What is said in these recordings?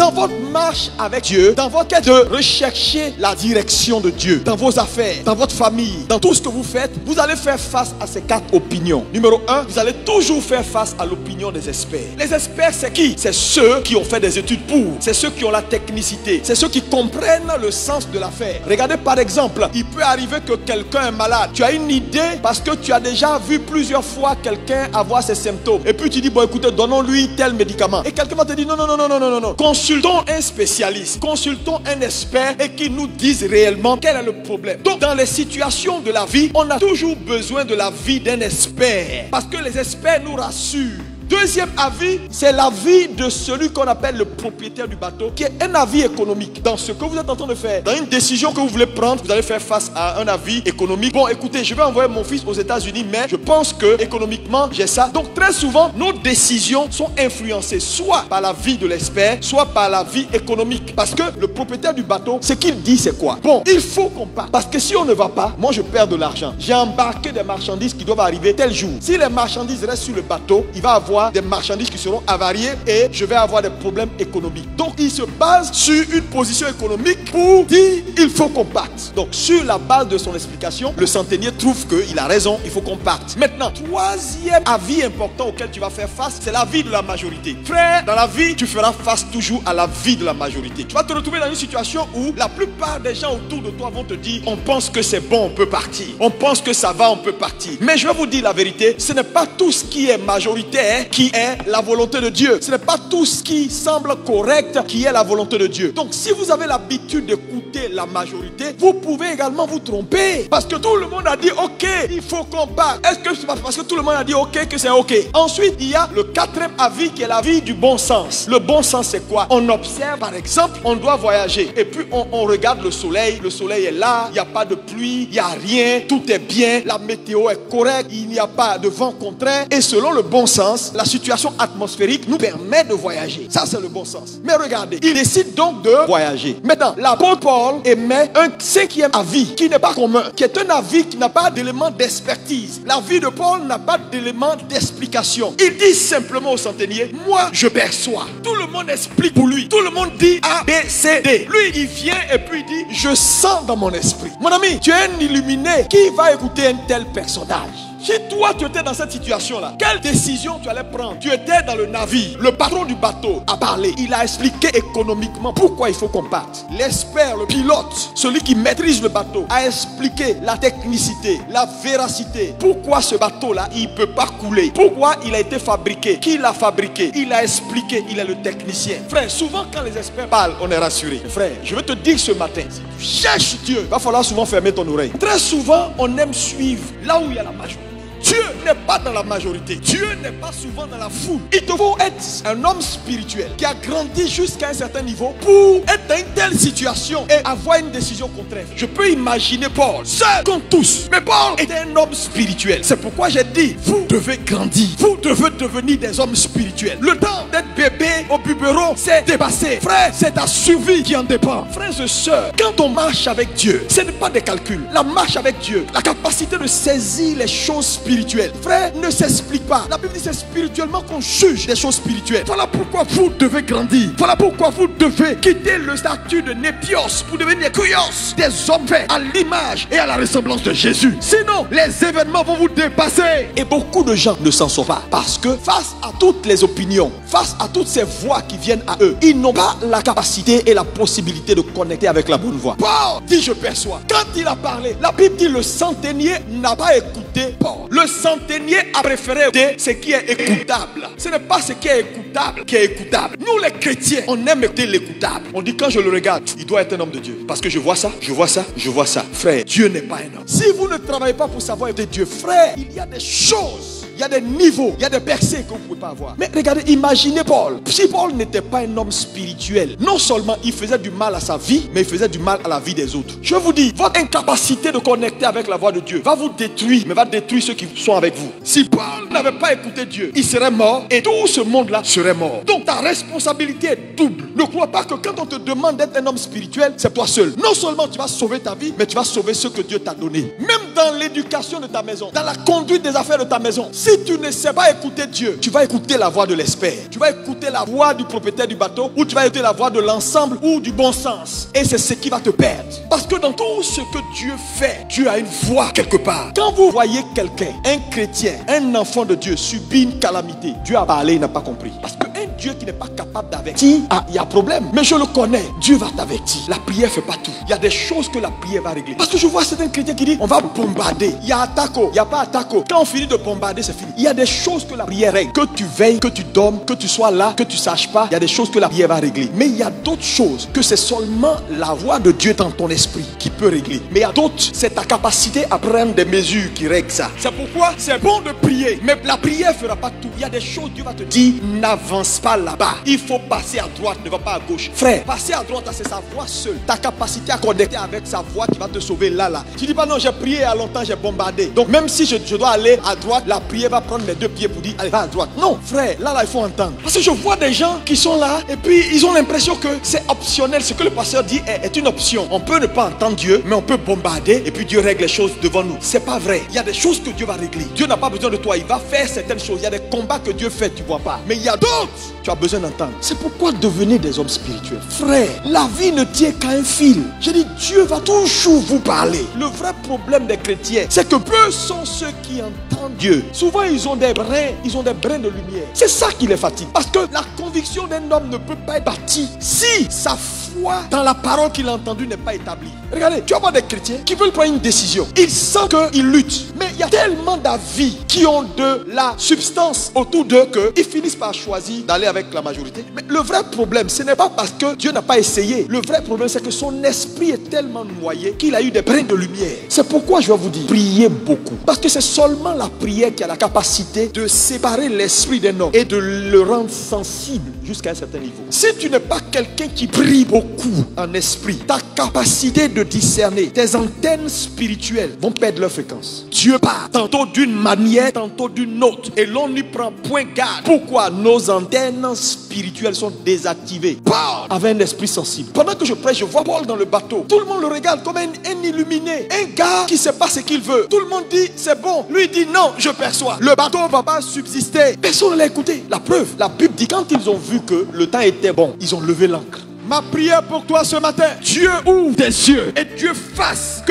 dans votre marche avec Dieu, dans votre quête de rechercher la direction de Dieu, dans vos affaires, dans votre famille, dans tout ce que vous faites, vous allez faire face à ces 4 opinions. Numéro 1, vous allez toujours faire face à l'opinion des experts. Les experts, c'est qui? C'est ceux qui ont fait des études pour, c'est ceux qui ont la technicité, c'est ceux qui comprennent le sens de l'affaire. Regardez par exemple, il peut arriver que quelqu'un est malade. Tu as une idée parce que tu as déjà vu plusieurs fois quelqu'un avoir ces symptômes. Et puis tu dis, bon écoutez, donnons-lui tel médicament. Et quelqu'un va te dire, non, non, non, non, non, non, non. Consultons un spécialiste, consultons un expert et qui nous dise réellement quel est le problème. Donc dans les situations de la vie, on a toujours besoin de l'avis d'un expert. Parce que les experts nous rassurent. Deuxième avis, c'est l'avis de celui qu'on appelle le propriétaire du bateau, qui est un avis économique. Dans ce que vous êtes en train de faire, dans une décision que vous voulez prendre, vous allez faire face à un avis économique. Bon, écoutez, je vais envoyer mon fils aux États-Unis, mais je pense que économiquement, j'ai ça. Donc très souvent, nos décisions sont influencées soit par l'avis de l'expert, soit par l'avis économique. Parce que le propriétaire du bateau, ce qu'il dit, c'est quoi? Bon, il faut qu'on parte. Parce que si on ne va pas, moi je perds de l'argent. J'ai embarqué des marchandises qui doivent arriver tel jour. Si les marchandises restent sur le bateau, il va avoir des marchandises qui seront avariées et je vais avoir des problèmes économiques. Donc il se base sur une position économique pour dire il faut qu'on parte. Donc sur la base de son explication, le centenier trouve qu'il a raison, il faut qu'on parte. Maintenant, troisième avis important auquel tu vas faire face, c'est l'avis de la majorité. Frère, dans la vie, tu feras face toujours à l'avis de la majorité. Tu vas te retrouver dans une situation où la plupart des gens autour de toi vont te dire on pense que c'est bon, on peut partir. On pense que ça va, on peut partir. Mais je vais vous dire la vérité, ce n'est pas tout ce qui est majoritaire qui est la volonté de Dieu. Ce n'est pas tout ce qui semble correct qui est la volonté de Dieu. Donc si vous avez l'habitude d'écouter la majorité, vous pouvez également vous tromper. Parce que tout le monde a dit ok, il faut qu'on parte. Est-ce que c'est parce que tout le monde a dit ok que c'est ok? Ensuite, il y a le quatrième avis qui est l'avis du bon sens. Le bon sens c'est quoi? On observe par exemple, on doit voyager. Et puis on regarde le soleil est là, il n'y a pas de pluie, il n'y a rien, tout est bien, la météo est correcte, il n'y a pas de vent contraire. Et selon le bon sens, la situation atmosphérique nous permet de voyager. Ça c'est le bon sens. Mais regardez, il décide donc de voyager. Maintenant, l'apôtre Paul émet un cinquième avis qui n'est pas commun, qui est un avis qui n'a pas d'élément d'expertise. L'avis de Paul n'a pas d'élément d'explication. Il dit simplement au centenier, moi je perçois. Tout le monde explique pour lui. Tout le monde dit A, B, C, D. Lui il vient et puis il dit, je sens dans mon esprit. Mon ami, tu es un illuminé. Qui va écouter un tel personnage? Si toi tu étais dans cette situation-là, quelle décision tu allais prendre? Tu étais dans le navire, le patron du bateau a parlé, il a expliqué économiquement pourquoi il faut qu'on parte. L'expert, le pilote, celui qui maîtrise le bateau, a expliqué la technicité, la véracité. Pourquoi ce bateau-là, il ne peut pas couler? Pourquoi il a été fabriqué? Qui l'a fabriqué? Il a expliqué, il est le technicien. Frère, souvent quand les experts parlent, on est rassuré. Frère, je veux te dire ce matin, si tu cherches Dieu, il va falloir souvent fermer ton oreille. Très souvent, on aime suivre là où il y a la majorité. Dieu n'est pas dans la majorité. Dieu n'est pas souvent dans la foule. Il te faut être un homme spirituel qui a grandi jusqu'à un certain niveau pour être dans une telle situation et avoir une décision contraire. Je peux imaginer Paul, seul contre tous. Mais Paul était un homme spirituel. C'est pourquoi j'ai dit, vous devez grandir. Vous devez devenir des hommes spirituels. Le temps d'être bébé au biberon, c'est dépassé. Frère, c'est ta survie qui en dépend. Frères et sœurs, quand on marche avec Dieu, ce n'est pas des calculs. La marche avec Dieu, la capacité de saisir les choses spirituelles, frère, ne s'explique pas. La Bible dit c'est spirituellement qu'on juge des choses spirituelles. Voilà pourquoi vous devez grandir. Voilà pourquoi vous devez quitter le statut de népios pour devenir des kouios, des hommes faits à l'image et à la ressemblance de Jésus. Sinon, les événements vont vous dépasser. Et beaucoup de gens ne s'en sortent pas parce que face à toutes les opinions, face à toutes ces voix qui viennent à eux, ils n'ont pas la capacité et la possibilité de connecter avec la bonne voix. Paul dit je perçois. Quand il a parlé, la Bible dit le centenier n'a pas écouté Paul. Le centenier a préféré écouter ce qui est écoutable. Ce n'est pas ce qui est écoutable qui est écoutable. Nous les chrétiens, on aime écouter l'écoutable. On dit quand je le regarde, il doit être un homme de Dieu. Parce que je vois ça, je vois ça, je vois ça. Frère, Dieu n'est pas un homme. Si vous ne travaillez pas pour savoir être Dieu, frère, il y a des choses. Il y a des niveaux, il y a des percées que vous ne pouvez pas avoir. Mais regardez, imaginez Paul. Si Paul n'était pas un homme spirituel, non seulement il faisait du mal à sa vie, mais il faisait du mal à la vie des autres. Je vous dis, votre incapacité de connecter avec la voix de Dieu va vous détruire, mais va détruire ceux qui sont avec vous. Si Paul n'avait pas écouté Dieu, il serait mort et tout ce monde-là serait mort. Donc ta responsabilité est double. Ne crois pas que quand on te demande d'être un homme spirituel, c'est toi seul. Non seulement tu vas sauver ta vie, mais tu vas sauver ce que Dieu t'a donné. Même dans l'éducation de ta maison, dans la conduite des affaires de ta maison. Si tu ne sais pas écouter Dieu, tu vas écouter la voix de l'expert. Tu vas écouter la voix du propriétaire du bateau, ou tu vas écouter la voix de l'ensemble ou du bon sens. Et c'est ce qui va te perdre. Parce que dans tout ce que Dieu fait, Dieu a une voix quelque part. Quand vous voyez quelqu'un, un chrétien, un enfant de Dieu subir une calamité, Dieu a parlé, il n'a pas compris. Parce qu'un Dieu qui n'est pas capable d'avertir, il y a problème. Mais je le connais, Dieu va t'avertir. La prière ne fait pas tout. Il y a des choses que la prière va régler. Parce que je vois certains chrétiens qui disent, on va bombarder. Il y a attaco, il n'y a pas attaco. Quand on finit de bombarder, c'est fini. Il y a des choses que la prière règle. Que tu veilles, que tu dormes, que tu sois là, que tu ne saches pas. Il y a des choses que la prière va régler. Mais il y a d'autres choses que c'est seulement la voix de Dieu dans ton esprit qui peut régler. Mais il y a d'autres, c'est ta capacité à prendre des mesures qui règlent ça. C'est pourquoi c'est bon de prier. Mais la prière ne fera pas tout. Il y a des choses, Dieu va te dire, n'avance pas là-bas. Il faut passer à droite, ne va pas à gauche. Frère, passer à droite, c'est sa voix seule. Ta capacité à connecter avec sa voix qui va te sauver là. Tu dis pas non, j'ai prié il y a longtemps, j'ai bombardé. Donc même si je dois aller à droite, la prière va prendre mes deux pieds pour dire, allez, va à droite. Non, frère, là, il faut entendre. Parce que je vois des gens qui sont là et puis ils ont l'impression que c'est optionnel. Ce que le pasteur dit est une option. On peut ne pas entendre Dieu, mais on peut bombarder et puis Dieu règle les choses devant nous. C'est pas vrai. Il y a des choses que Dieu va régler. Dieu n'a pas besoin de toi. Il va faire certaines choses. Il y a des combats que Dieu fait, tu vois pas. Mais il y a d'autres, tu as besoin d'entendre. C'est pourquoi devenez des hommes spirituels. Frère, la vie ne tient qu'à un fil. J'ai dit, Dieu va toujours vous parler. Le vrai problème des chrétiens, c'est que peu sont ceux qui entendent Dieu. Souvent, ils ont des brins de lumière. C'est ça qui les fatigue. Parce que la conviction d'un homme ne peut pas être bâtie si sa foi dans la parole qu'il a entendue n'est pas établie. Regardez, tu vas voir des chrétiens qui veulent prendre une décision. Ils sentent qu'ils luttent. Mais il y a tellement d'avis qui ont de la substance autour d'eux qu'ils finissent par choisir d'aller avec la majorité. Mais le vrai problème, ce n'est pas parce que Dieu n'a pas essayé. Le vrai problème, c'est que son esprit est tellement noyé qu'il a eu des brins de lumière. C'est pourquoi je vais vous dire, priez beaucoup. Parce que c'est seulement la prière qui a la capacité de séparer l'esprit d'un homme et de le rendre sensible jusqu'à un certain niveau. Si tu n'es pas quelqu'un qui prie beaucoup en esprit, ta capacité de discerner, tes antennes spirituelles vont perdre leur fréquence. Dieu parle tantôt d'une manière, tantôt d'une autre. Et l'on n'y prend point garde. Pourquoi nos antennes spirituelles sont désactivées? Paul avait un esprit sensible. Pendant que je prêche, je vois Paul dans le bateau. Tout le monde le regarde comme un illuminé. Un gars qui ne sait pas ce qu'il veut. Tout le monde dit c'est bon. Lui dit non, je perçois. Le bateau ne va pas subsister. Personne ne l'a écouté. La preuve, la Bible dit quand ils ont vu que le temps était bon, ils ont levé l'ancre. Ma prière pour toi ce matin, Dieu ouvre tes yeux et Dieu fasse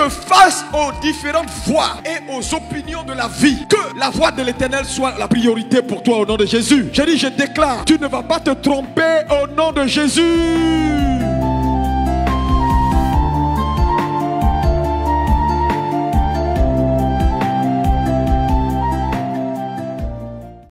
aux différentes voix et aux opinions de la vie, que la voix de l'Éternel soit la priorité pour toi au nom de Jésus. Je déclare, tu ne vas pas te tromper au nom de Jésus.